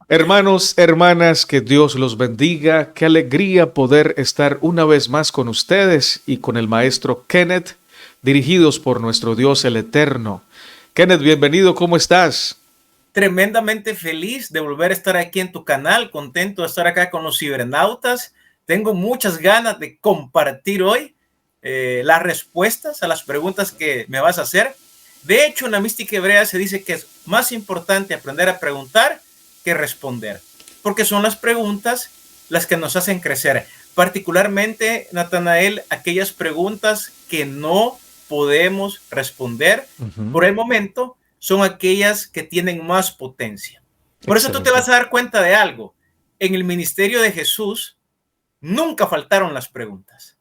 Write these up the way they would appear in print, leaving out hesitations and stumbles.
Hermanos, hermanas, que Dios los bendiga. Qué alegría poder estar una vez más con ustedes y con el maestro Kenneth, dirigidos por nuestro Dios el Eterno. Kenneth, bienvenido, ¿cómo estás? Tremendamente feliz de volver a estar aquí en tu canal, contento de estar acá con los cibernautas. Tengo muchas ganas de compartir hoy las respuestas a las preguntas que me vas a hacer. De hecho, en la mística hebrea se dice que es más importante aprender a preguntar que responder, porque son las preguntas las que nos hacen crecer. Particularmente, Natanael, aquellas preguntas que no podemos responder por el momento son aquellas que tienen más potencia. Por eso tú te Excelente. vas a dar cuenta de algo. En el ministerio de Jesús nunca faltaron las preguntas.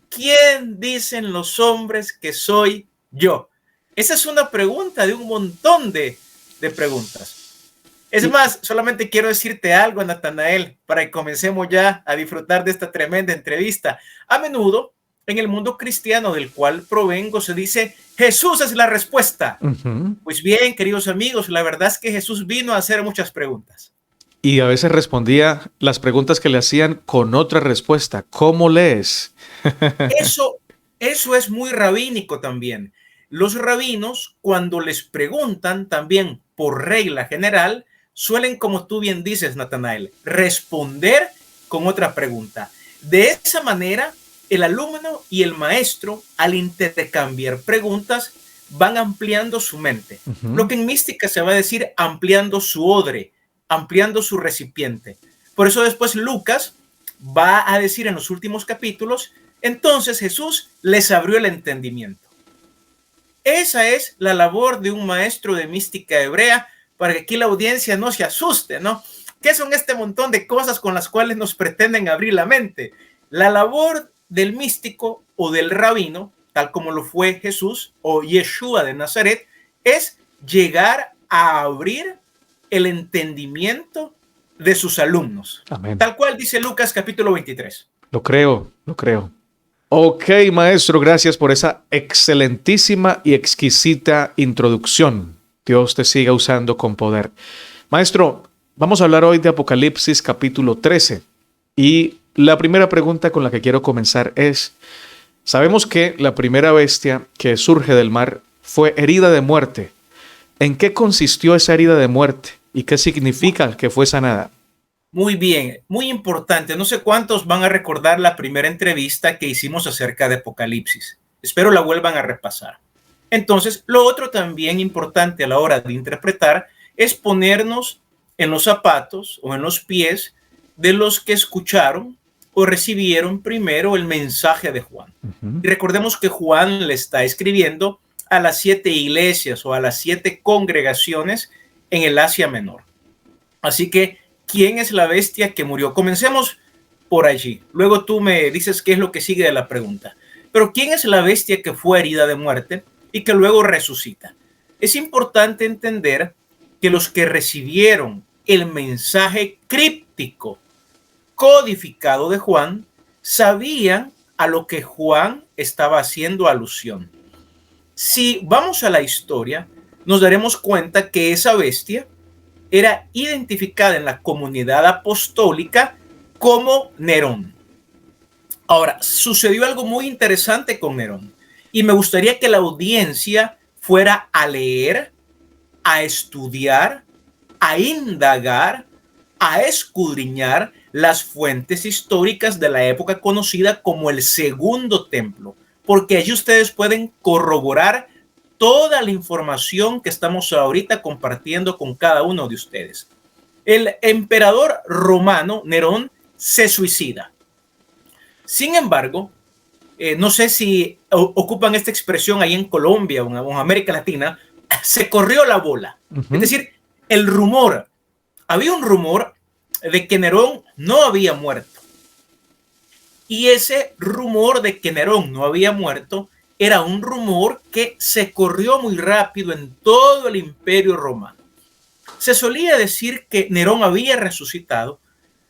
¿Quién dicen los hombres que soy yo? Esa es una pregunta de un montón de preguntas. Es Y, más, solamente quiero decirte algo, Natanael, para que comencemos ya a disfrutar de esta tremenda entrevista. A menudo, en el mundo cristiano del cual provengo, se dice, Jesús es la respuesta. ujú. Pues bien, queridos amigos, la verdad es que Jesús vino a hacer muchas preguntas. Y a veces respondía las preguntas que le hacían con otra respuesta. ¿Cómo lees? Eso, eso es muy rabínico también. Los rabinos, cuando les preguntan, también por regla general, suelen, como tú bien dices, Natanael, responder con otra pregunta. De esa manera, el alumno y el maestro, al intercambiar preguntas, van ampliando su mente. Lo Ujú. que en mística se va a decir ampliando su odre, ampliando su recipiente. Por eso después Lucas va a decir en los últimos capítulos, entonces Jesús les abrió el entendimiento. Esa es la labor de un maestro de mística hebrea, para que aquí la audiencia no se asuste, ¿no? ¿Qué son este montón de cosas con las cuales nos pretenden abrir la mente? La labor del místico o del rabino, tal como lo fue Jesús o Yeshua de Nazaret, es llegar a abrir el entendimiento de sus alumnos. Amén. Tal cual dice Lucas capítulo 23. Lo creo, lo creo. Ok, maestro, gracias por esa excelentísima y exquisita introducción. Dios te siga usando con poder. Maestro, vamos a hablar hoy de Apocalipsis capítulo 13. Y la primera pregunta con la que quiero comenzar es, sabemos que la primera bestia que surge del mar fue herida de muerte. ¿En qué consistió esa herida de muerte? ¿Y qué significa que fue sanada? Muy bien, muy importante. No sé cuántos van a recordar la primera entrevista que hicimos acerca de Apocalipsis. Espero la vuelvan a repasar. Entonces, lo otro también importante a la hora de interpretar es ponernos en los zapatos o en los pies de los que escucharon o recibieron primero el mensaje de Juan. Ujú. Y recordemos que Juan le está escribiendo a las 7 iglesias o a las 7 congregaciones en el Asia Menor. Así que, ¿quién es la bestia que murió? Comencemos por allí. Luego tú me dices qué es lo que sigue de la pregunta. Pero ¿quién es la bestia que fue herida de muerte y que luego resucita? Es importante entender que los que recibieron el mensaje críptico, codificado de Juan, sabían a lo que Juan estaba haciendo alusión. Si vamos a la historia, nos daremos cuenta que esa bestia era identificada en la comunidad apostólica como Nerón. Ahora, sucedió algo muy interesante con Nerón y me gustaría que la audiencia fuera a leer, a estudiar, a indagar, a escudriñar las fuentes históricas de la época conocida como el Segundo Templo, porque allí ustedes pueden corroborar toda la información que estamos ahorita compartiendo con cada uno de ustedes. El emperador romano Nerón se suicida. Sin embargo, no sé si ocupan esta expresión ahí en Colombia o en América Latina, se corrió la bola. Es Ujú. decir, el rumor, había un rumor de que Nerón no había muerto. Y ese rumor de que Nerón no había muerto era un rumor que se corrió muy rápido en todo el imperio romano. Se solía decir que Nerón había resucitado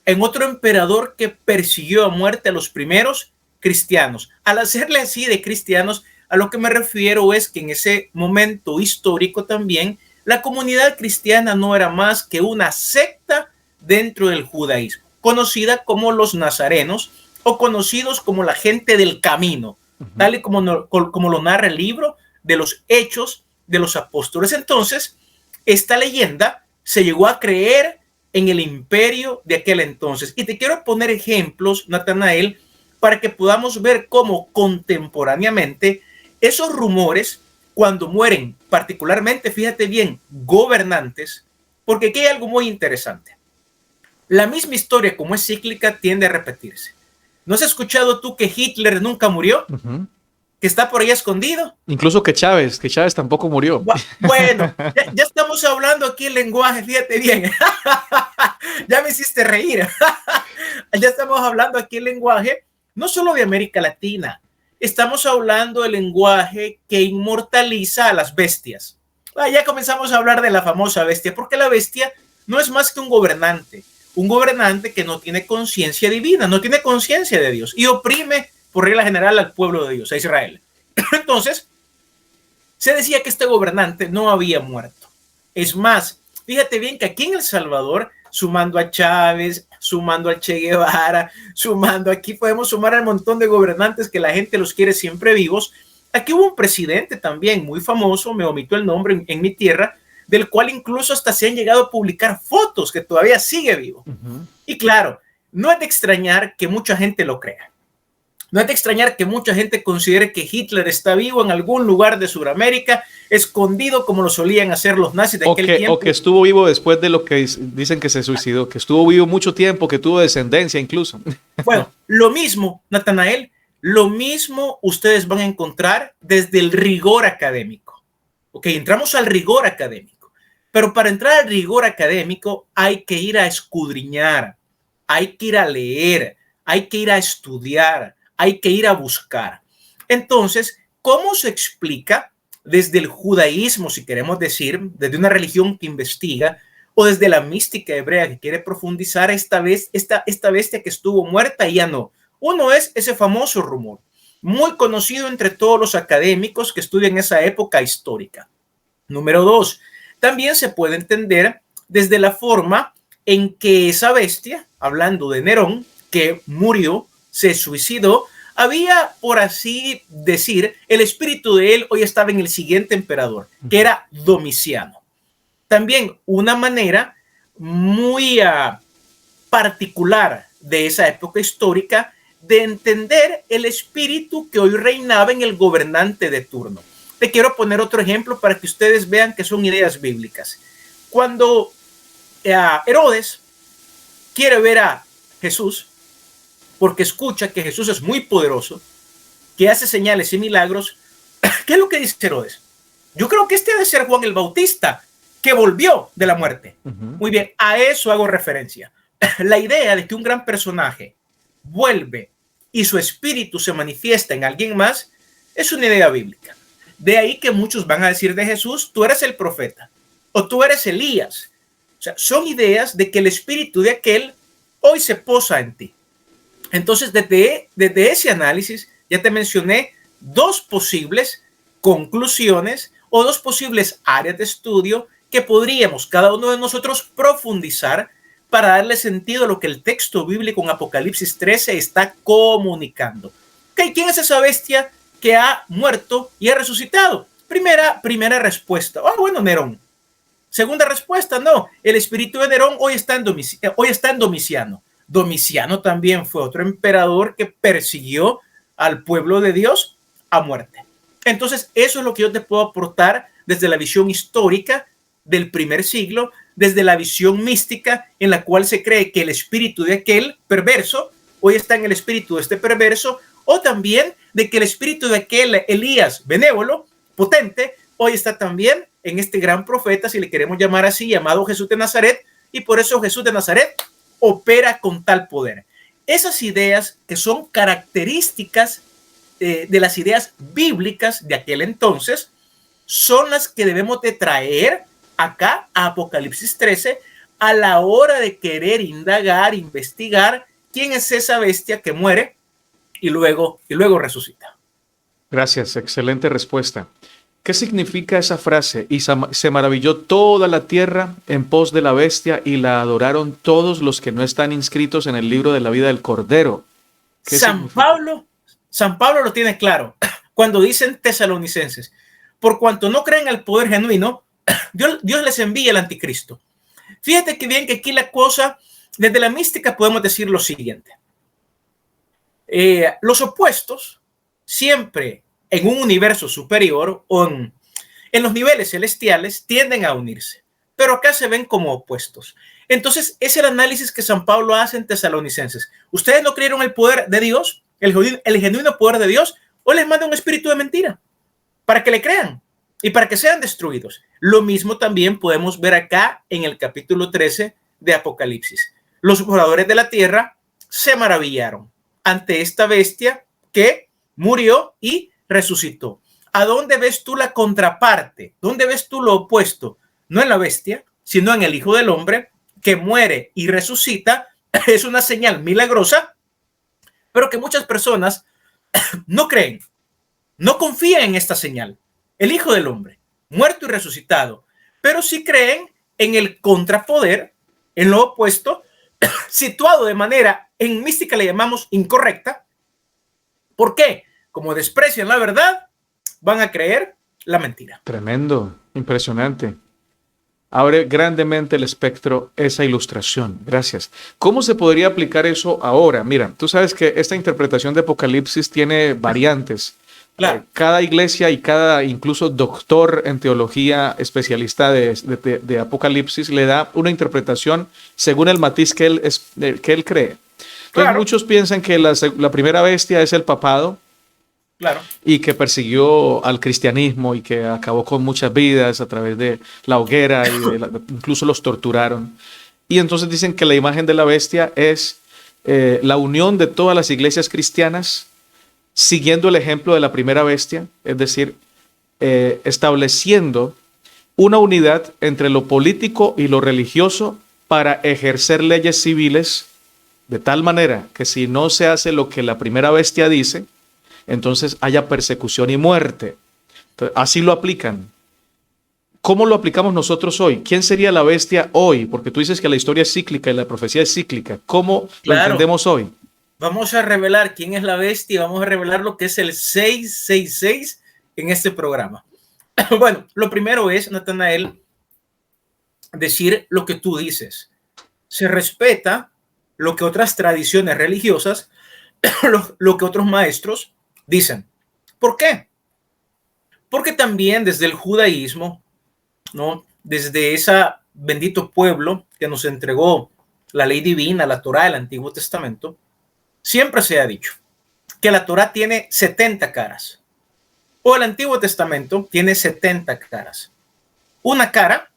en otro emperador que persiguió a muerte a los primeros cristianos. Al hacerle así de cristianos, a lo que me refiero es que en ese momento histórico también la comunidad cristiana no era más que una secta dentro del judaísmo, conocida como los nazarenos o conocidos como la gente del camino, tal y como lo narra el libro de los Hechos de los Apóstoles. Entonces, esta leyenda se llegó a creer en el imperio de aquel entonces. Y te quiero poner ejemplos, Natanael, para que podamos ver cómo contemporáneamente esos rumores, cuando mueren, particularmente, fíjate bien, gobernantes, porque aquí hay algo muy interesante. La misma historia, como es cíclica, tiende a repetirse. ¿No has escuchado tú que Hitler nunca murió? Que está por ahí escondido. Incluso que Chávez tampoco murió. Bueno, ya estamos hablando aquí el lenguaje, fíjate bien. Ya me hiciste reír. Ya estamos hablando aquí el lenguaje, no solo de América Latina, estamos hablando del lenguaje que inmortaliza a las bestias. Ya comenzamos a hablar de la famosa bestia, porque la bestia no es más que un gobernante que no tiene conciencia divina, no tiene conciencia de Dios y oprime por regla general al pueblo de Dios, a Israel. Entonces, se decía que este gobernante no había muerto. Es más, fíjate bien que aquí en El Salvador, sumando a Chávez, sumando al Che Guevara, sumando aquí, podemos sumar al montón de gobernantes que la gente los quiere siempre vivos. Aquí hubo un presidente también muy famoso, me omito el nombre en mi tierra, del cual incluso hasta se han llegado a publicar fotos que todavía sigue vivo. Y claro, no es de extrañar que mucha gente lo crea. No es de extrañar que mucha gente considere que Hitler está vivo en algún lugar de Sudamérica, escondido como lo solían hacer los nazis de aquel tiempo. O que estuvo vivo después de lo que dicen que se suicidó, que estuvo vivo mucho tiempo, que tuvo descendencia incluso. Bueno, lo mismo, Natanael, lo mismo ustedes van a encontrar desde el rigor académico. Ok, entramos al rigor académico. Pero para entrar al rigor académico hay que ir a escudriñar, hay que ir a leer, hay que ir a estudiar, hay que ir a buscar. Entonces, ¿cómo se explica desde el judaísmo, si queremos decir, desde una religión que investiga, o desde la mística hebrea que quiere profundizar esta bestia que estuvo muerta y ya no? Uno es ese famoso rumor, muy conocido entre todos los académicos que estudian esa época histórica. Número dos, también se puede entender desde la forma en que esa bestia, hablando de Nerón, que murió, se suicidó, había, por así decir, el espíritu de él hoy estaba en el siguiente emperador, que era Domiciano. También una manera muy particular de esa época histórica de entender el espíritu que hoy reinaba en el gobernante de turno. Te quiero poner otro ejemplo para que ustedes vean que son ideas bíblicas. Cuando Herodes quiere ver a Jesús, porque escucha que Jesús es muy poderoso, que hace señales y milagros, ¿qué es lo que dice Herodes? Yo creo que este ha de ser Juan el Bautista, que volvió de la muerte. Muy bien, a eso hago referencia. La idea de que un gran personaje vuelve y su espíritu se manifiesta en alguien más es una idea bíblica. De ahí que muchos van a decir de Jesús, tú eres el profeta o tú eres Elías. O sea, son ideas de que el espíritu de aquel hoy se posa en ti. Entonces, desde ese análisis, ya te mencioné dos posibles conclusiones o dos posibles áreas de estudio que podríamos cada uno de nosotros profundizar para darle sentido a lo que el texto bíblico en Apocalipsis 13 está comunicando. ¿Okay? ¿Quién es esa bestia que ha muerto y ha resucitado? Primera respuesta. Bueno, Nerón. Segunda respuesta, no. El espíritu de Nerón hoy está en Domiciano. Domiciano también fue otro emperador que persiguió al pueblo de Dios a muerte. Entonces, eso es lo que yo te puedo aportar desde la visión histórica del primer siglo, desde la visión mística en la cual se cree que el espíritu de aquel perverso hoy está en el espíritu de este perverso, o también de que el espíritu de aquel Elías benévolo, potente, hoy está también en este gran profeta, si le queremos llamar así, llamado Jesús de Nazaret, y por eso Jesús de Nazaret opera con tal poder. Esas ideas que son características de las ideas bíblicas de aquel entonces son las que debemos de traer acá a Apocalipsis 13 a la hora de querer indagar, investigar quién es esa bestia que muere y luego resucita. Gracias, excelente respuesta. ¿Qué significa esa frase? Y se maravilló toda la tierra en pos de la bestia y la adoraron todos los que no están inscritos en el libro de la vida del Cordero. ¿Qué San significa? San Pablo lo tiene claro cuando dicen tesalonicenses, por cuanto no creen al poder genuino, Dios les envía el anticristo. Fíjate que bien que aquí la cosa, desde la mística podemos decir lo siguiente. Los opuestos siempre en un universo superior o en los niveles celestiales tienden a unirse, pero acá se ven como opuestos. Entonces, es el análisis que San Pablo hace en Tesalonicenses. ¿Ustedes no creyeron el poder de Dios, el genuino poder de Dios, o les manda un espíritu de mentira para que le crean y para que sean destruidos? Lo mismo también podemos ver acá en el capítulo 13 de Apocalipsis. Los moradores de la tierra se maravillaron ante esta bestia que murió y resucitó. ¿A dónde ves tú la contraparte? ¿Dónde ves tú lo opuesto? No en la bestia, sino en el Hijo del Hombre que muere y resucita. Es una señal milagrosa, pero que muchas personas no creen, no confían en esta señal. El Hijo del Hombre, muerto y resucitado, pero sí creen en el contrapoder, en lo opuesto, situado de manera, en mística le llamamos incorrecta. ¿Por qué? Como desprecian la verdad, van a creer la mentira. Tremendo, impresionante. Abre grandemente el espectro esa ilustración. Gracias. ¿Cómo se podría aplicar eso ahora? Mira, tú sabes que esta interpretación de Apocalipsis tiene variantes. Claro. Cada iglesia y cada incluso doctor en teología especialista de Apocalipsis le da una interpretación según el matiz que él cree. Entonces, Claro. muchos piensan que la primera bestia es el papado. Claro. Y que persiguió al cristianismo y que acabó con muchas vidas a través de la hoguera y incluso los torturaron. Y entonces dicen que la imagen de la bestia es la unión de todas las iglesias cristianas siguiendo el ejemplo de la primera bestia, es decir, estableciendo una unidad entre lo político y lo religioso para ejercer leyes civiles de tal manera que si no se hace lo que la primera bestia dice, entonces haya persecución y muerte. Entonces, así lo aplican. ¿Cómo lo aplicamos nosotros hoy? ¿Quién sería la bestia hoy? Porque tú dices que la historia es cíclica y la profecía es cíclica. ¿Cómo lo entendemos hoy? Vamos a revelar quién es la bestia y vamos a revelar lo que es el 666 en este programa. Bueno, lo primero es, Natanael, decir lo que tú dices. Se respeta lo que otras tradiciones religiosas, lo que otros maestros dicen. ¿Por qué? Porque también desde el judaísmo, ¿no? Desde ese bendito pueblo que nos entregó la ley divina, la Torá, el Antiguo Testamento, siempre se ha dicho que la Torá tiene 70 caras o el Antiguo Testamento tiene 70 caras. Una cara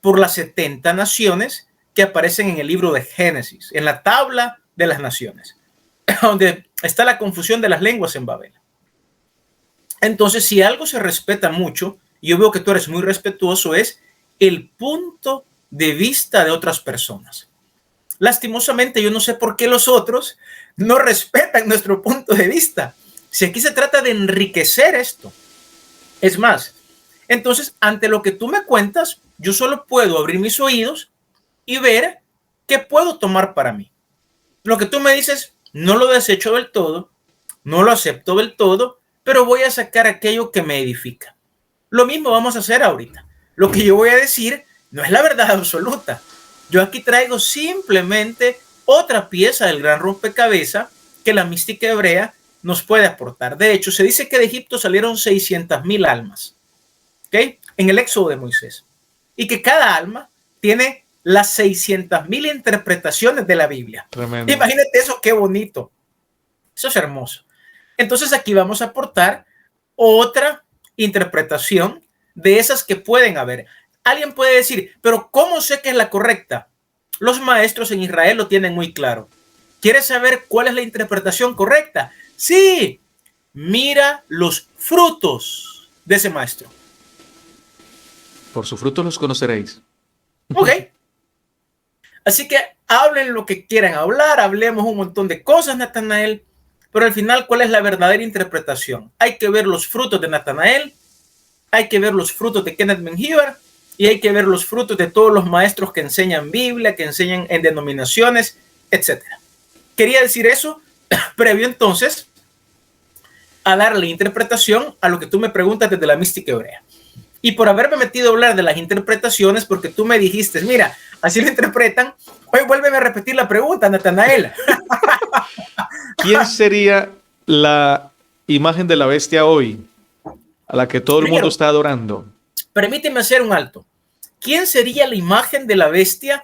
por las 70 naciones que aparecen en el libro de Génesis, en la tabla de las naciones, donde está la confusión de las lenguas en Babel. Entonces, si algo se respeta mucho, y yo veo que tú eres muy respetuoso, es el punto de vista de otras personas. Lastimosamente, yo no sé por qué los otros no respetan nuestro punto de vista. Si aquí se trata de enriquecer esto. Es más, entonces, ante lo que tú me cuentas, yo solo puedo abrir mis oídos y ver qué puedo tomar para mí. Lo que tú me dices, no lo desecho del todo, no lo acepto del todo, pero voy a sacar aquello que me edifica. Lo mismo vamos a hacer ahorita. Lo que yo voy a decir no es la verdad absoluta. Yo aquí traigo simplemente otra pieza del gran rompecabezas que la mística hebrea nos puede aportar. De hecho, se dice que de Egipto salieron 600,000 almas, ¿okay? En el éxodo de Moisés. Y que cada alma tiene las 600,000 interpretaciones de la Biblia. Tremendo. Imagínate eso, qué bonito. Eso es hermoso. Entonces aquí vamos a aportar otra interpretación de esas que pueden haber. Alguien puede decir, pero ¿cómo sé que es la correcta? Los maestros en Israel lo tienen muy claro. ¿Quieres saber cuál es la interpretación correcta? Sí, mira los frutos de ese maestro. Por sus frutos los conoceréis. Ok. Así que hablen lo que quieran hablar, hablemos un montón de cosas, Natanael, pero al final, ¿cuál es la verdadera interpretación? Hay que ver los frutos de Natanael hay que ver los frutos de Kenneth Menjivar y hay que ver los frutos de todos los maestros que enseñan Biblia, que enseñan en denominaciones, etc. Quería decir eso previo entonces a darle interpretación a lo que tú me preguntas desde la mística hebrea. Y por haberme metido a hablar de las interpretaciones, porque tú me dijiste, mira, así lo interpretan, hoy vuélveme a repetir la pregunta, Natanael. ¿Quién sería la imagen de la bestia hoy, a la que todo el mundo está adorando? Permíteme hacer un alto. ¿Quién sería la imagen de la bestia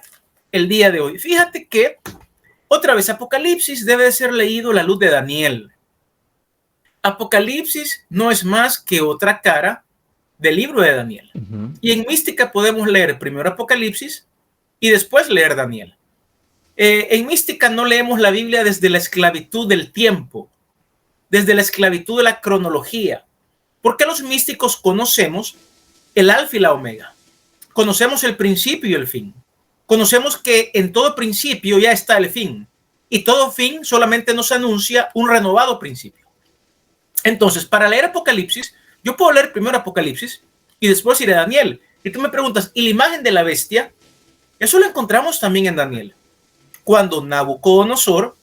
el día de hoy? Fíjate que, otra vez, Apocalipsis debe de ser leído a la luz de Daniel. Apocalipsis no es más que otra cara del libro de Daniel. Y en mística podemos leer primero Apocalipsis y después leer Daniel. En mística no leemos la Biblia desde la esclavitud del tiempo, desde la esclavitud de la cronología, porque los místicos conocemos el alfa y la omega, conocemos el principio y el fin, conocemos que en todo principio ya está el fin y todo fin solamente nos anuncia un renovado principio. Entonces, para leer Apocalipsis, yo puedo leer primero Apocalipsis y después iré a Daniel. Y tú me preguntas, ¿y la imagen de la bestia? Eso lo encontramos también en Daniel. Cuando Nabucodonosor,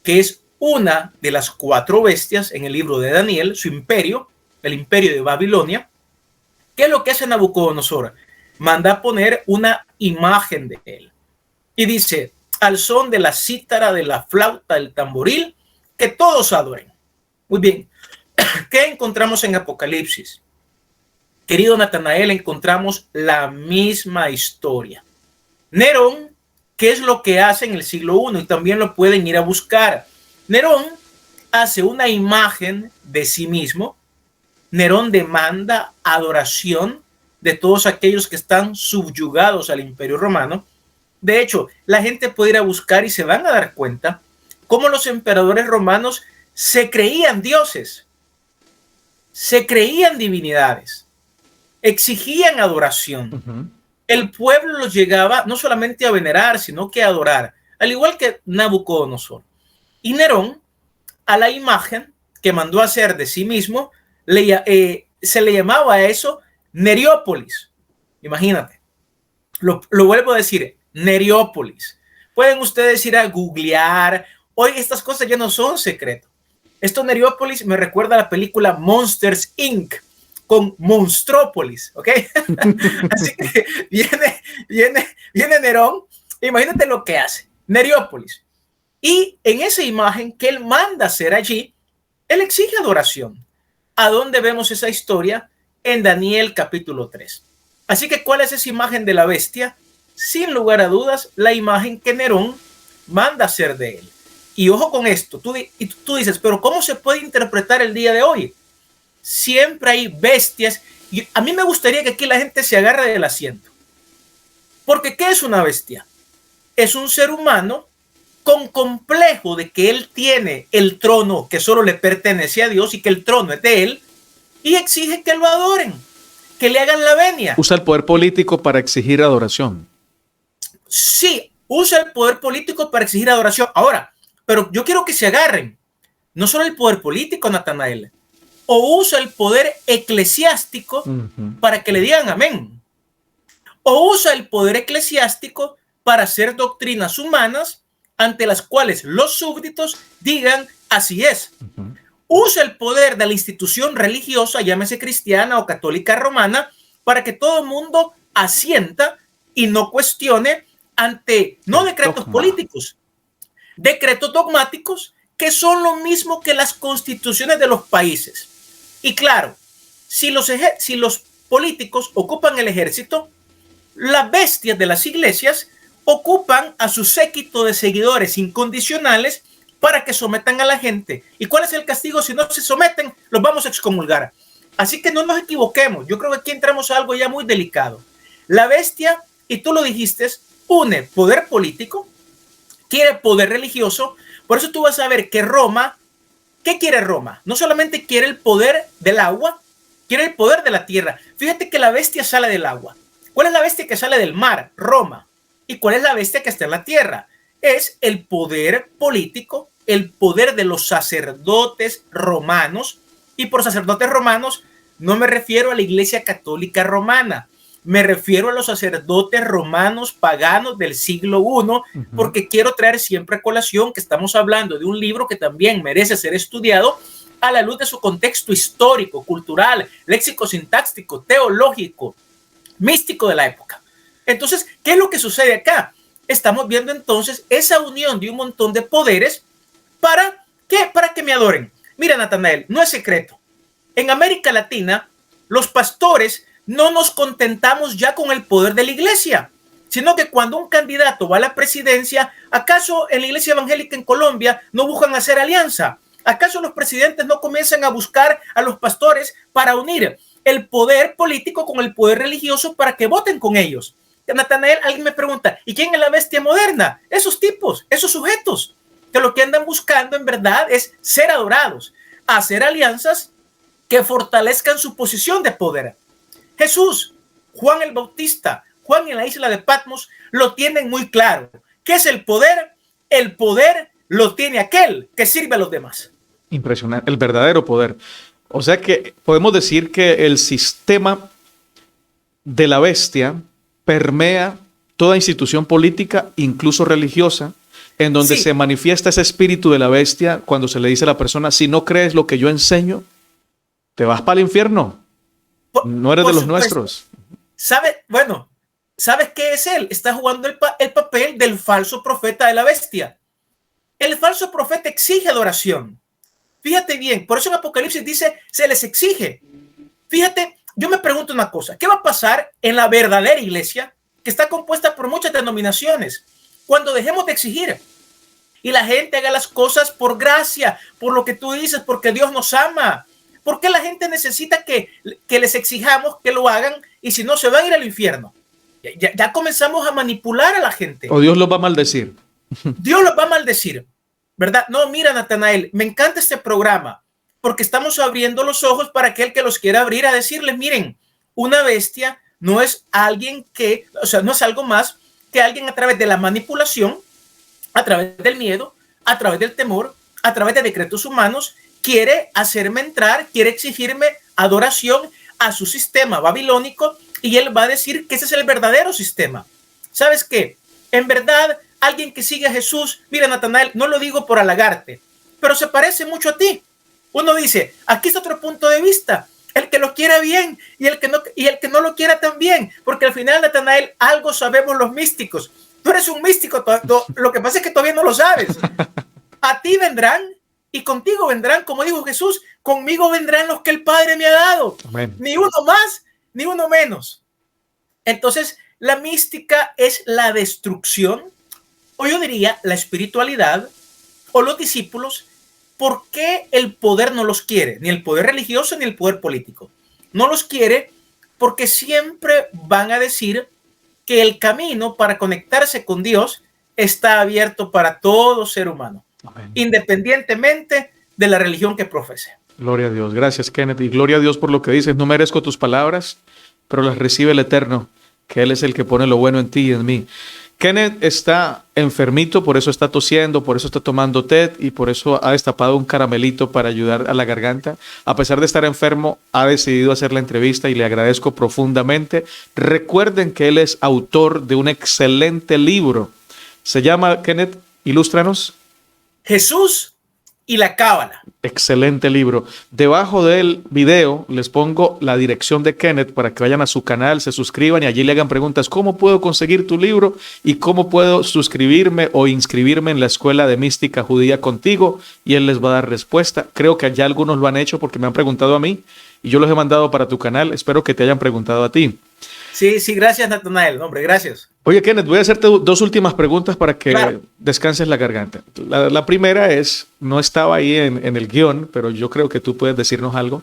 que es una de las 4 bestias en el libro de Daniel, su imperio, el imperio de Babilonia, ¿qué es lo que hace Nabucodonosor? Manda a poner una imagen de él. Y dice, al son de la cítara, de la flauta, del tamboril, que todos adoren. Muy bien. ¿Qué encontramos en Apocalipsis? Querido Natanael, encontramos la misma historia. Nerón, ¿qué es lo que hace en el siglo I? Y también lo pueden ir a buscar. Nerón hace una imagen de sí mismo. Nerón demanda adoración de todos aquellos que están subyugados al Imperio Romano. De hecho, la gente puede ir a buscar y se van a dar cuenta cómo los emperadores romanos se creían dioses, se creían divinidades, exigían adoración. El pueblo los llegaba no solamente a venerar, sino que a adorar, al igual que Nabucodonosor. Y Nerón, a la imagen que mandó hacer de sí mismo, se le llamaba a eso Neriópolis. Imagínate, lo vuelvo a decir, Neriópolis. Pueden ustedes ir a googlear. Hoy estas cosas ya no son secretos. Esto Neriópolis me recuerda a la película Monsters Inc. con Monstrópolis, ¿ok? Así que viene Nerón, imagínate lo que hace, Neriópolis. Y en esa imagen que él manda hacer allí, él exige adoración. ¿A dónde vemos esa historia? En Daniel capítulo 3. Así que, ¿cuál es esa imagen de la bestia? Sin lugar a dudas, la imagen que Nerón manda hacer de él. Y ojo con esto, tú dices, pero ¿cómo se puede interpretar el día de hoy? Siempre hay bestias. Y a mí me gustaría que aquí la gente se agarre del asiento. Porque ¿qué es una bestia? Es un ser humano con complejo de que él tiene el trono que solo le pertenece a Dios y que el trono es de él, y exige que lo adoren, que le hagan la venia. Usa el poder político para exigir adoración. Sí, usa el poder político para exigir adoración. Ahora, pero yo quiero que se agarren. No solo el poder político, Natanael. O usa el poder eclesiástico para que le digan amén. O usa el poder eclesiástico para hacer doctrinas humanas ante las cuales los súbditos digan así es. Usa el poder de la institución religiosa, llámese cristiana o católica romana, para que todo el mundo asienta y no cuestione ante no decretos políticos, decretos dogmáticos que son lo mismo que las constituciones de los países. Y claro, si los políticos ocupan el ejército, las bestias de las iglesias ocupan a su séquito de seguidores incondicionales para que sometan a la gente. ¿Y cuál es el castigo? Si no se someten, los vamos a excomulgar. Así que no nos equivoquemos. Yo creo que aquí entramos a algo ya muy delicado. La bestia, y tú lo dijiste, une poder político, quiere poder religioso. Por eso tú vas a ver que Roma, ¿qué quiere Roma? No solamente quiere el poder del agua, quiere el poder de la tierra. Fíjate que la bestia sale del agua. ¿Cuál es la bestia que sale del mar? Roma. ¿Y cuál es la bestia que está en la tierra? Es el poder político, el poder de los sacerdotes romanos. Y por sacerdotes romanos no me refiero a la Iglesia Católica Romana, me refiero a los sacerdotes romanos paganos del siglo I, porque quiero traer siempre a colación que estamos hablando de un libro que también merece ser estudiado a la luz de su contexto histórico, cultural, léxico, sintáctico, teológico, místico de la época. Entonces, ¿qué es lo que sucede acá? Estamos viendo entonces esa unión de un montón de poderes ¿para qué? Para que me adoren. Mira, Natanael, no es secreto. En América Latina, los pastores no nos contentamos ya con el poder de la iglesia, sino que cuando un candidato va a la presidencia, ¿acaso en la iglesia evangélica en Colombia no buscan hacer alianza? ¿Acaso los presidentes no comienzan a buscar a los pastores para unir el poder político con el poder religioso para que voten con ellos? Natanael, alguien me pregunta, ¿y quién es la bestia moderna? Esos tipos, esos sujetos, que lo que andan buscando en verdad es ser adorados, hacer alianzas que fortalezcan su posición de poder. Jesús, Juan el Bautista, Juan en la isla de Patmos lo tienen muy claro. ¿Qué es el poder? El poder lo tiene aquel que sirve a los demás. Impresionante, el verdadero poder. O sea que podemos decir que el sistema de la bestia permea toda institución política, incluso religiosa, en donde se manifiesta ese espíritu de la bestia cuando se le dice a la persona, si no crees lo que yo enseño, te vas para el infierno. No eres de los nuestros. Bueno, ¿sabes qué es él? Está jugando el papel del falso profeta de la bestia. El falso profeta exige adoración. Fíjate bien, por eso en Apocalipsis dice, se les exige. Fíjate, yo me pregunto una cosa, ¿qué va a pasar en la verdadera iglesia que está compuesta por muchas denominaciones cuando dejemos de exigir y la gente haga las cosas por gracia, por lo que tú dices, porque Dios nos ama? ¿Por qué la gente necesita que les exijamos que lo hagan y si no se van a ir al infierno? Ya comenzamos a manipular a la gente. O Dios los va a maldecir. Dios los va a maldecir, ¿verdad? No, mira, Natanael, me encanta este programa porque estamos abriendo los ojos para aquel que los quiera abrir a decirles, miren, una bestia no es alguien que, o sea, no es algo más que alguien a través de la manipulación, a través del miedo, a través del temor, a través de decretos humanos, quiere hacerme entrar, quiere exigirme adoración a su sistema babilónico y él va a decir que ese es el verdadero sistema. ¿Sabes qué? En verdad, alguien que sigue a Jesús, mira, Natanael, no lo digo por halagarte, pero se parece mucho a ti. Uno dice, aquí está otro punto de vista, el que lo quiera bien y el que no lo quiera también, porque al final, Natanael, algo sabemos los místicos. Tú eres un místico, lo que pasa es que todavía no lo sabes. A ti vendrán y contigo vendrán, como dijo Jesús, conmigo vendrán los que el Padre me ha dado. Amén. Ni uno más, ni uno menos. Entonces, la mística es la destrucción, o yo diría la espiritualidad, o los discípulos. ¿Por qué el poder no los quiere? Ni el poder religioso ni el poder político. No los quiere porque siempre van a decir que el camino para conectarse con Dios está abierto para todo ser humano. Amén. Independientemente de la religión que profese. Gloria a Dios. Gracias, Kenneth. Y gloria a Dios por lo que dices. No merezco tus palabras, pero las recibe el Eterno, que Él es el que pone lo bueno en ti y en mí. Kenneth está enfermito, por eso está tosiendo, por eso está tomando té y por eso ha destapado un caramelito para ayudar a la garganta. A pesar de estar enfermo, ha decidido hacer la entrevista y le agradezco profundamente. Recuerden que él es autor de un excelente libro. Se llama, Kenneth, ilústranos. Jesús y la Cábala. Excelente libro. Debajo del video les pongo la dirección de Kenneth para que vayan a su canal, se suscriban y allí le hagan preguntas. ¿Cómo puedo conseguir tu libro? ¿Y cómo puedo suscribirme o inscribirme en la Escuela de Mística Judía contigo? Y él les va a dar respuesta. Creo que ya algunos lo han hecho porque me han preguntado a mí y yo los he mandado para tu canal. Espero que te hayan preguntado a ti. Sí, gracias, Natanael. Hombre, gracias. Oye, Kenneth, voy a hacerte dos últimas preguntas para que descanses la garganta. La primera es, no estaba ahí en el guión, pero yo creo que tú puedes decirnos algo.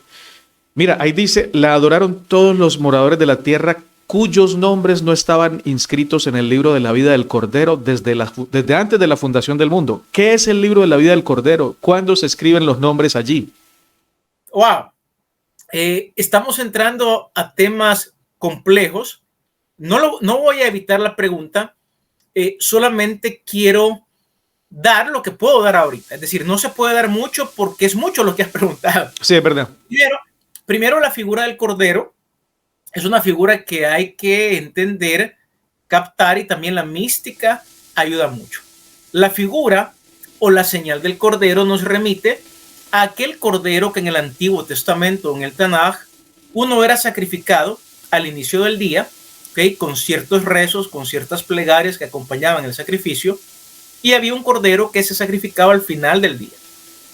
Mira, ahí dice, la adoraron todos los moradores de la tierra cuyos nombres no estaban inscritos en el libro de la vida del Cordero desde antes de la fundación del mundo. ¿Qué es el libro de la vida del Cordero? ¿Cuándo se escriben los nombres allí? Wow. Estamos entrando a temas complejos. No voy a evitar la pregunta, solamente quiero dar lo que puedo dar ahorita. Es decir, no se puede dar mucho porque es mucho lo que has preguntado. Sí, es verdad. Primero, la figura del cordero es una figura que hay que entender, captar, y también la mística ayuda mucho. La figura o la señal del cordero nos remite a aquel cordero que en el Antiguo Testamento, en el Tanaj, uno era sacrificado al inicio del día, ¿okay? Con ciertos rezos, con ciertas plegarias que acompañaban el sacrificio, y había un cordero que se sacrificaba al final del día,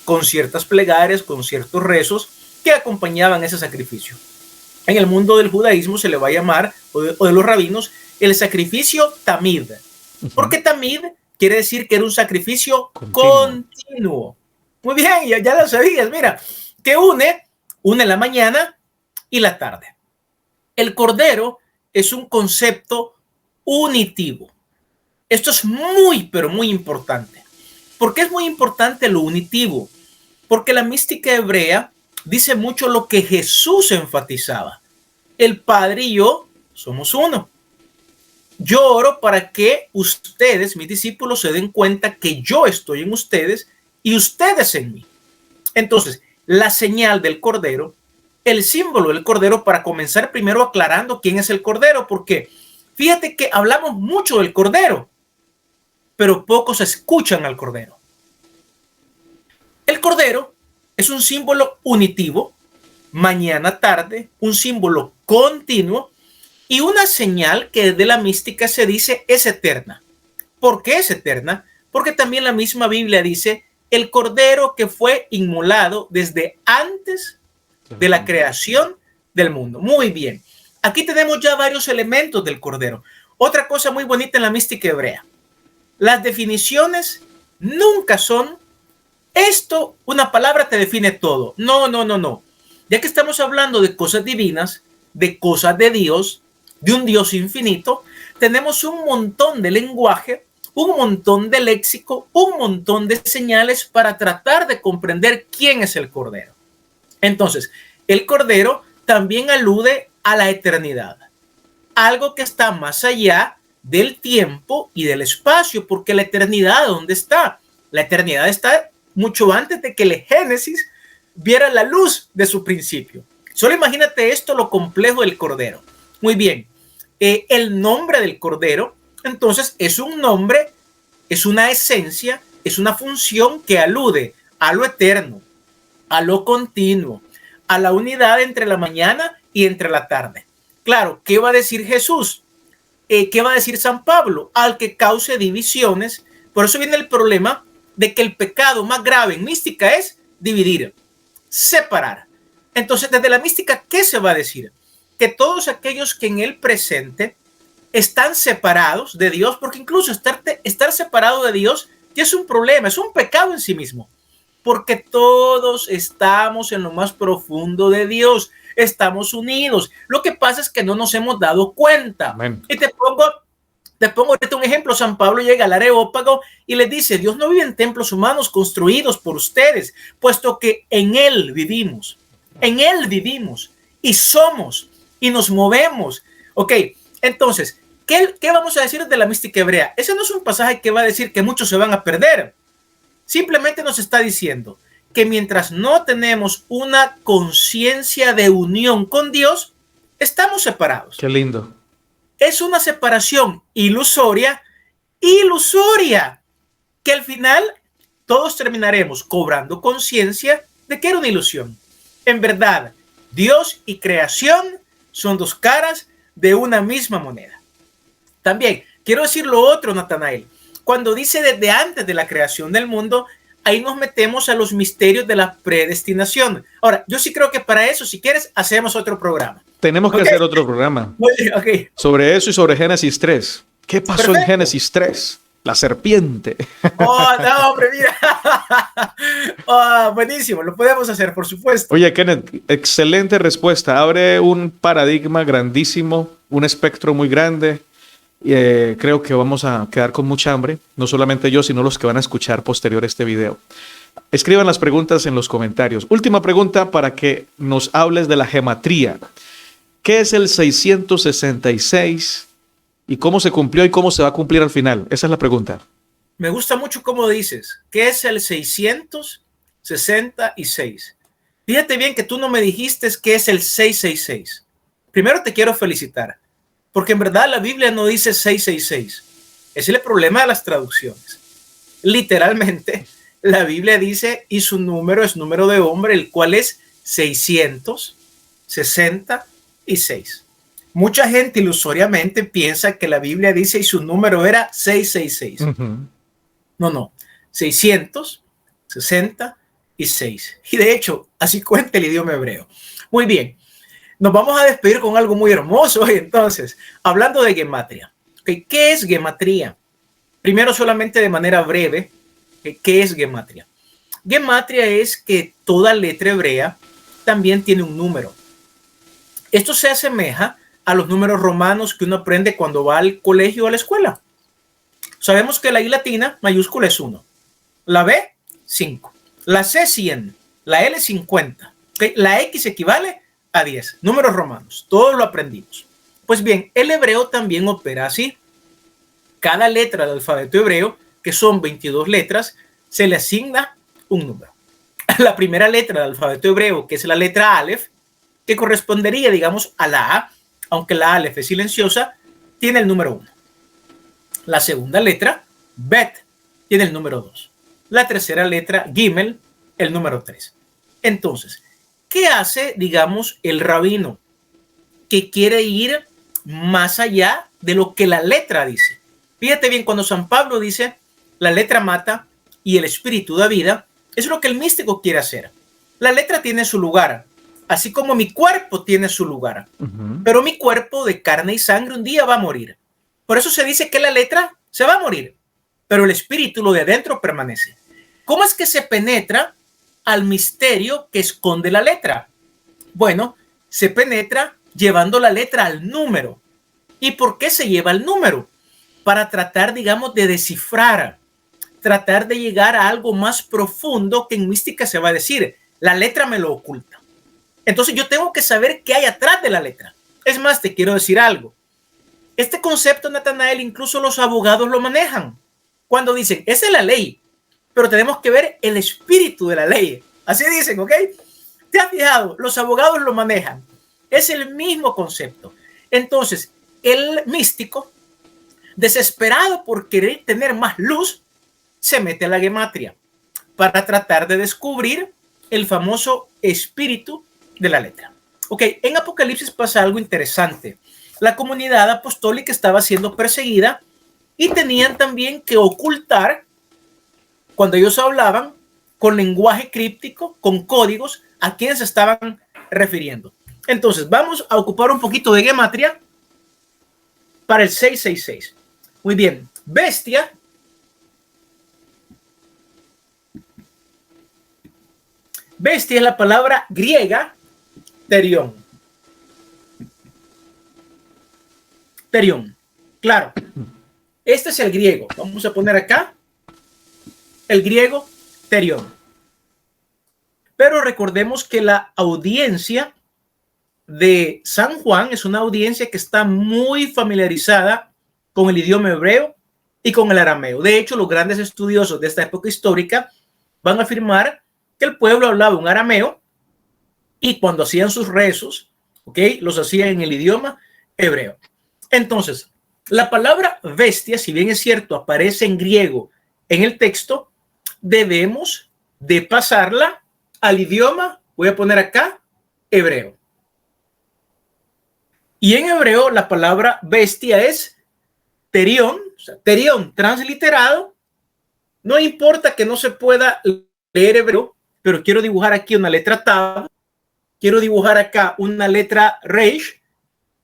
con ciertas plegarias, con ciertos rezos que acompañaban ese sacrificio. En el mundo del judaísmo se le va a llamar, o de los rabinos, el sacrificio tamid, porque tamid quiere decir que era un sacrificio continuo. Muy bien, ya lo sabías, mira, que une la mañana y la tarde. El cordero es un concepto unitivo. Esto es muy, pero muy importante. ¿Por qué es muy importante lo unitivo? Porque la mística hebrea dice mucho lo que Jesús enfatizaba. El Padre y yo somos uno. Yo oro para que ustedes, mis discípulos, se den cuenta que yo estoy en ustedes y ustedes en mí. Entonces, la señal del cordero, el símbolo del cordero, para comenzar primero aclarando quién es el cordero, porque fíjate que hablamos mucho del cordero, pero pocos escuchan al cordero. El cordero es un símbolo unitivo, mañana, tarde, un símbolo continuo y una señal que de la mística se dice es eterna. ¿Por qué es eterna? Porque también la misma Biblia dice el cordero que fue inmolado desde antes de la creación del mundo. Muy bien. Aquí tenemos ya varios elementos del cordero. Otra cosa muy bonita en la mística hebrea. Las definiciones nunca son esto, una palabra te define todo. No, no, no, no. Ya que estamos hablando de cosas divinas, de cosas de Dios, de un Dios infinito, tenemos un montón de lenguaje, un montón de léxico, un montón de señales para tratar de comprender quién es el Cordero. Entonces, el Cordero también alude a la eternidad, algo que está más allá del tiempo y del espacio, porque la eternidad, ¿dónde está? La eternidad está mucho antes de que el Génesis viera la luz de su principio. Solo imagínate esto, lo complejo del Cordero. Muy bien, el nombre del Cordero, entonces, es un nombre, es una esencia, es una función que alude a lo eterno, a lo continuo, a la unidad entre la mañana y entre la tarde. Claro, ¿qué va a decir Jesús? ¿Qué va a decir San Pablo? Al que cause divisiones. Por eso viene el problema de que el pecado más grave en mística es dividir, separar. Entonces, desde la mística, ¿qué se va a decir? Que todos aquellos que en el presente están separados de Dios, porque incluso estar separado de Dios ya es un problema, es un pecado en sí mismo, porque todos estamos en lo más profundo de Dios, estamos unidos. Lo que pasa es que no nos hemos dado cuenta. Amén. Y te pongo ahorita un ejemplo. San Pablo llega al Areópago y le dice: Dios no vive en templos humanos construidos por ustedes, puesto que en Él vivimos y somos y nos movemos. Ok, entonces, ¿qué vamos a decir de la mística hebrea? Ese no es un pasaje que va a decir que muchos se van a perder. Simplemente nos está diciendo que mientras no tenemos una conciencia de unión con Dios, estamos separados. Qué lindo. Es una separación ilusoria, que al final todos terminaremos cobrando conciencia de que era una ilusión. En verdad, Dios y creación son dos caras de una misma moneda. También quiero decir lo otro, Natanael. Cuando dice desde antes de la creación del mundo, ahí nos metemos a los misterios de la predestinación. Ahora, yo sí creo que para eso, si quieres, hacemos otro programa. Tenemos que hacer otro programa sobre eso y sobre Génesis 3. ¿Qué pasó en Génesis 3? La serpiente. Oh, no, hombre, mira. Oh, buenísimo, lo podemos hacer, por supuesto. Oye, Kenneth, excelente respuesta. Abre un paradigma grandísimo, un espectro muy grande. Creo que vamos a quedar con mucha hambre, no solamente yo, sino los que van a escuchar posterior este video. Escriban las preguntas en los comentarios. Última pregunta para que nos hables de la gematría. ¿Qué es el 666 y cómo se cumplió y cómo se va a cumplir al final? Esa es la pregunta. Me gusta mucho cómo dices. ¿Qué es el 666? Fíjate bien que tú no me dijiste qué es el 666. Primero te quiero felicitar, porque en verdad la Biblia no dice 666. Ese es el problema de las traducciones. Literalmente, la Biblia dice, y su número es número de hombre, el cual es 666. Mucha gente ilusoriamente piensa que la Biblia dice y su número era 666. No, 666. Y de hecho, así cuenta el idioma hebreo. Muy bien, nos vamos a despedir con algo muy hermoso. Entonces, hablando de gematria. ¿Okay? ¿Qué es gematria? Primero, solamente de manera breve, ¿qué es gematria? Gematria es que toda letra hebrea también tiene un número. Esto se asemeja a los números romanos que uno aprende cuando va al colegio o a la escuela. Sabemos que la I latina mayúscula es 1, la B 5, la C 100, la L 50, ¿okay? La X equivale a 10, números romanos, todos lo aprendimos. Pues bien, el hebreo también opera así. Cada letra del alfabeto hebreo, que son 22 letras, se le asigna un número. La primera letra del alfabeto hebreo, que es la letra Aleph, que correspondería, digamos, a la A, aunque la Aleph es silenciosa, tiene el número 1. La segunda letra, Bet, tiene el número 2. La tercera letra, Gimel, el número 3. Entonces, ¿qué hace, digamos, el rabino que quiere ir más allá de lo que la letra dice? Fíjate bien, cuando San Pablo dice, la letra mata y el espíritu da vida, es lo que el místico quiere hacer. La letra tiene su lugar, así como mi cuerpo tiene su lugar. Pero mi cuerpo de carne y sangre un día va a morir. Por eso se dice que la letra se va a morir, pero el espíritu, lo de adentro, permanece. ¿Cómo es que se penetra al misterio que esconde la letra? Bueno, se penetra llevando la letra al número. ¿Y por qué se lleva el número? Para tratar, digamos, de descifrar, tratar de llegar a algo más profundo que en mística se va a decir. La letra me lo oculta. Entonces yo tengo que saber qué hay atrás de la letra. Es más, te quiero decir algo. Este concepto, Natanael, incluso los abogados lo manejan. Cuando dicen, esa es la ley, pero tenemos que ver el espíritu de la ley. Así dicen, ¿ok? ¿Te has fijado? Los abogados lo manejan. Es el mismo concepto. Entonces, el místico, desesperado por querer tener más luz, se mete a la gematria para tratar de descubrir el famoso espíritu de la letra. Ok, en Apocalipsis pasa algo interesante. La comunidad apostólica estaba siendo perseguida y tenían también que ocultar, cuando ellos hablaban, con lenguaje críptico, con códigos, a quién se estaban refiriendo. Entonces, vamos a ocupar un poquito de gematria para el 666. Muy bien, bestia es la palabra griega terión. Terión, claro. Este es el griego. Vamos a poner acá el griego terión. Pero recordemos que la audiencia de San Juan es una audiencia que está muy familiarizada con el idioma hebreo y con el arameo. De hecho, los grandes estudiosos de esta época histórica van a afirmar que el pueblo hablaba un arameo y cuando hacían sus rezos, ¿okay?, los hacían en el idioma hebreo. Entonces, la palabra bestia, si bien es cierto, aparece en griego en el texto, debemos de pasarla al idioma, voy a poner acá, hebreo. Y en hebreo la palabra bestia es terión, o sea, terión transliterado. No importa que no se pueda leer hebreo, pero quiero dibujar aquí una letra tab, quiero dibujar acá una letra reish,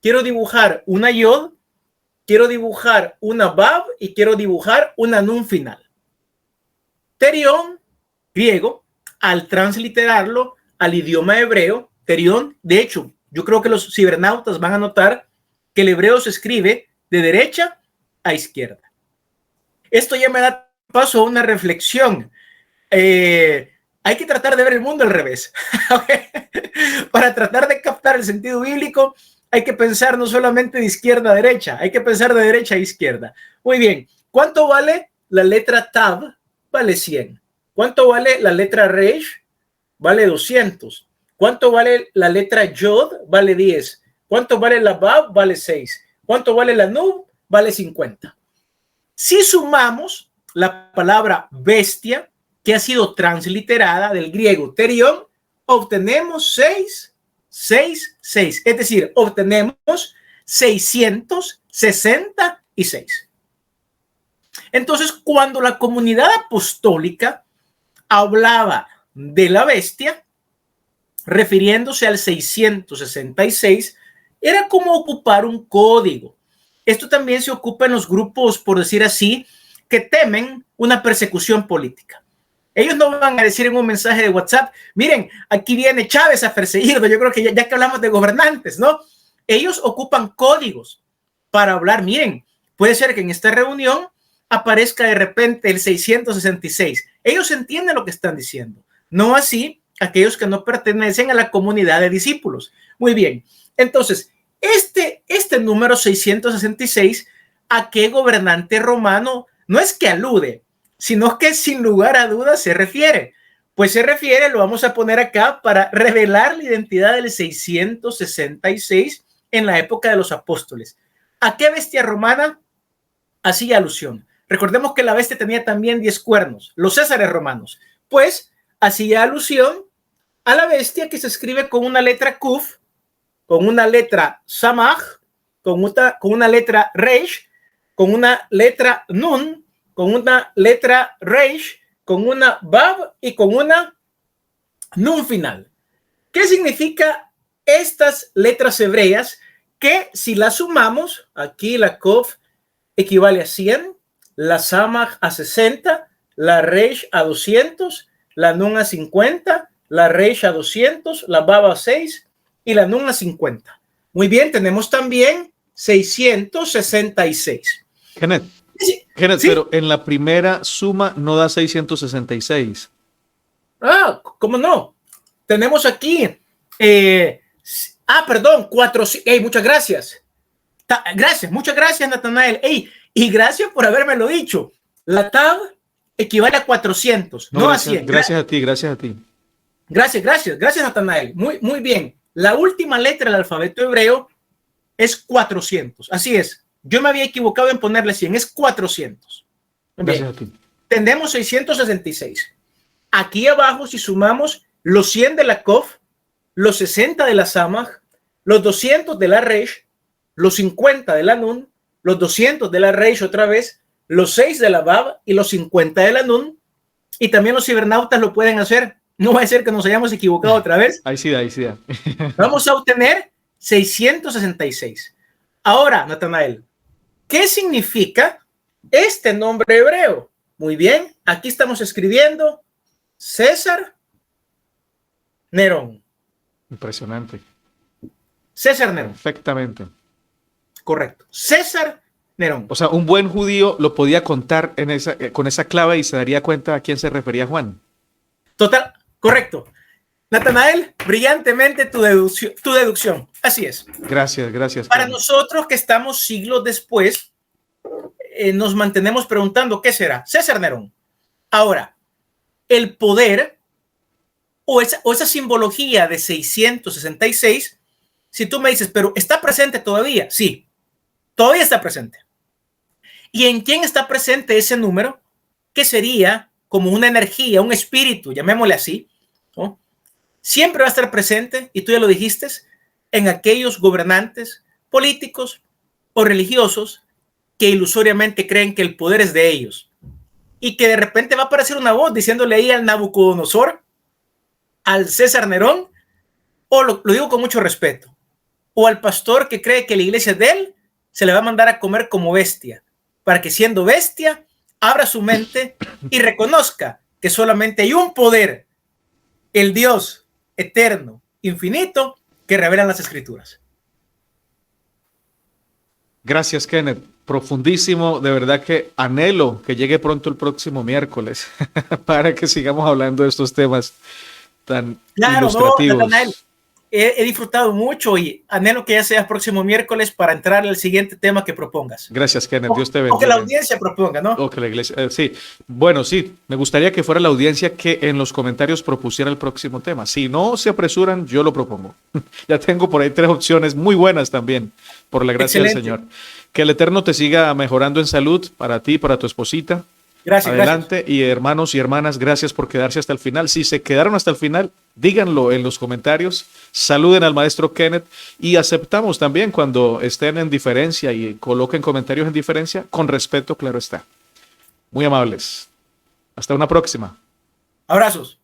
quiero dibujar una yod, quiero dibujar una bab y quiero dibujar una nun final. Terión, griego, al transliterarlo al idioma hebreo, terión, de hecho, yo creo que los cibernautas van a notar que el hebreo se escribe de derecha a izquierda. Esto ya me da paso a una reflexión. Hay que tratar de ver el mundo al revés. Para tratar de captar el sentido bíblico, hay que pensar no solamente de izquierda a derecha, hay que pensar de derecha a izquierda. Muy bien, ¿cuánto vale la letra tab? Vale 100. ¿Cuánto vale la letra resh? Vale 200. ¿Cuánto vale la letra Yod? Vale 10. ¿Cuánto vale la Bab? Vale 6. ¿Cuánto vale la Nun? Vale 50. Si sumamos la palabra bestia, que ha sido transliterada del griego terión, obtenemos 6, 6, 6. Es decir, obtenemos 666. Entonces, cuando la comunidad apostólica hablaba de la bestia, refiriéndose al 666, era como ocupar un código. Esto también se ocupa en los grupos, por decir así, que temen una persecución política. Ellos no van a decir en un mensaje de WhatsApp, miren, aquí viene Chávez a perseguirlo. Yo creo que ya que hablamos de gobernantes, ¿no? Ellos ocupan códigos para hablar. Miren, puede ser que en esta reunión aparezca de repente el 666. Ellos entienden lo que están diciendo. No así aquellos que no pertenecen a la comunidad de discípulos. Muy bien. Entonces, este número 666, ¿a qué gobernante romano? No es que alude, sino que sin lugar a dudas se refiere. Pues se refiere, lo vamos a poner acá para revelar la identidad del 666 en la época de los apóstoles. ¿A qué bestia romana hacía alusión? Recordemos que la bestia tenía también 10 cuernos, los césares romanos. Pues hacía alusión a la bestia que se escribe con una letra Kuf, con una letra Samaj, con una letra Reish, con una letra Nun, con una letra Reish, con una Bab y con una Nun final. ¿Qué significa estas letras hebreas? Que si las sumamos, aquí la Kuf equivale a 100, la Samaj a 60, la Reish a 200, la Nun a 50, la Reish a 200, la Bab a 6 y la Nun a 50. Muy bien, tenemos también 666. Kenneth, ¿sí? Pero en la primera suma no da 666. ¿Cómo no? Tenemos aquí, perdón, 4. Muchas gracias. Muchas gracias, Natanael. Y gracias por haberme lo dicho. La tab equivale a 400, no gracias, a 100. Gracias a ti. Gracias, Natanael. Muy bien. La última letra del alfabeto hebreo es 400. Así es. Yo me había equivocado en ponerle 100. Es 400. Gracias a ti. Tenemos 666. Aquí abajo, si sumamos los 100 de la Kof, los 60 de la Samaj, los 200 de la Reish, los 50 de la Nun, los 200 de la Reish otra vez, los 6 de la Bab y los 50 de la Nun, y también los cibernautas lo pueden hacer. No va a ser que nos hayamos equivocado otra vez. Ahí sí da. Vamos a obtener 666. Ahora, Natanael, ¿qué significa este nombre hebreo? Muy bien, aquí estamos escribiendo César Nerón. Impresionante. César Nerón. Perfectamente. Correcto. César Nerón. O sea, un buen judío lo podía contar con esa clave y se daría cuenta a quién se refería Juan. Total, correcto. Natanael, brillantemente tu deducción. Así es. Gracias. Para nosotros que estamos siglos después, nos mantenemos preguntando, ¿qué será? César Nerón. Ahora, el poder o esa simbología de 666, si tú me dices, pero ¿está presente todavía? Sí, todavía está presente. ¿Y en quién está presente ese número? Que sería como una energía, un espíritu, llamémosle así, ¿no? Siempre va a estar presente, y tú ya lo dijiste, en aquellos gobernantes políticos o religiosos que ilusoriamente creen que el poder es de ellos y que de repente va a aparecer una voz diciéndole ahí al Nabucodonosor, al César Nerón, o lo digo con mucho respeto, o al pastor que cree que la iglesia es de él, se le va a mandar a comer como bestia, para que siendo bestia abra su mente y reconozca que solamente hay un poder, el Dios eterno, infinito, que revelan las escrituras. Gracias, Kenneth. Profundísimo. De verdad que anhelo que llegue pronto el próximo miércoles para que sigamos hablando de estos temas tan ilustrativos. No, he disfrutado mucho y anhelo que ya sea el próximo miércoles para entrar al siguiente tema que propongas. Gracias, Kenneth. Dios te bendiga. O que la audiencia proponga, ¿no? O que la iglesia, sí. Bueno, sí, me gustaría que fuera la audiencia que en los comentarios propusiera el próximo tema. Si no se apresuran, yo lo propongo. Ya tengo por ahí 3 opciones muy buenas también, por la gracia del Señor. Que el Eterno te siga mejorando en salud para ti, para tu esposita. Gracias. Adelante. Gracias. Y hermanos y hermanas, gracias por quedarse hasta el final. Si se quedaron hasta el final, díganlo en los comentarios. Saluden al maestro Kenneth y aceptamos también cuando estén en diferencia y coloquen comentarios en diferencia, con respeto, claro está. Muy amables. Hasta una próxima. Abrazos.